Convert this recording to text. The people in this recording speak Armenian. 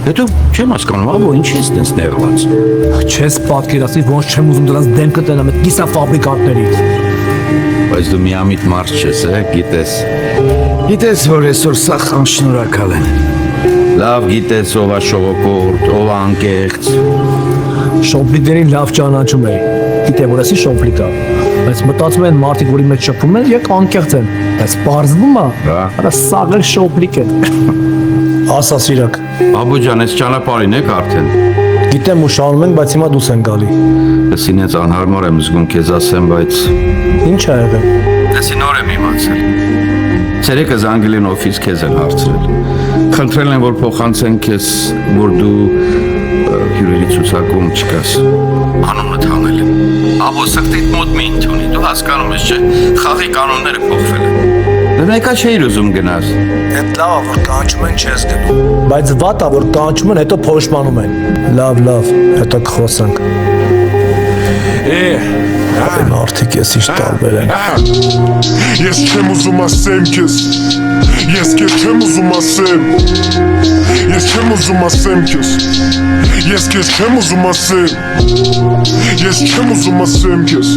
Հետո չեմ հասկանում, աբո ինչ ես տես ներված։ Չես պատկերացնի, ոնց չեմ ուզում դրանց դեմքը տնեմ այդ կիսա ֆաբրիկատների։ Բայց դու միամիտ մարդ չես, գիտես։ Գիտես, որ այսօր սա անշնորհակալ են։ Լավ գիտես ով է շողոքորդ, ով է անկեղծ։ Շոպլիկներին լավ ճանաչում էի։ Գիտեմ, որ էսի շոպլիկ է։ Բայց մտածում են մարդիկ, որի մեջ շփվում են, եկ անկեղծ են։ Բայց պարզվում է, արա սաղել շոպլիկ է։ Ասա սիրակ։ Աբո ջան, այս ճանապարհին եք արդեն։ Գիտեմ ու շարում են, բայց հիմա դուս են գալի։ Լսին ես անհարմար եմ զգում քեզ ասեմ, բայց Ինչ ա եղել։ լսին նոր եմ իմացել։ Ցերեկը զանգել են օֆիս քեզ են հարցրել։ Խնդրել են, որ փոխանցեն քեզ, որ դու հյուրերի ցուցակում չկաս։ Անունդ հանել են։ Աբո սրտիդ մոտ մի ինթունի, դու հասկանում ես, չէ՞, խաղի կանոնները փոխվել են։ Դու մեկա չէիր ուզում գնաս։ Այդ լավ է, որ կանչում են չես գնում։ Բայց վատ է, որ կանչում են, հետո փոշմանում են։ Լավ, հետո կխոսանք։ Այն արդիկ ես իշ տարբեր են։ Ես չեմ ուզում ասեմ քեզ Ես քեզ չեմ ուզում ասեմ Ես չեմ ուզում ասեմ քեզ Ես քեզ չեմ ուզում ասեմ Ես չեմ ուզում ասեմ քեզ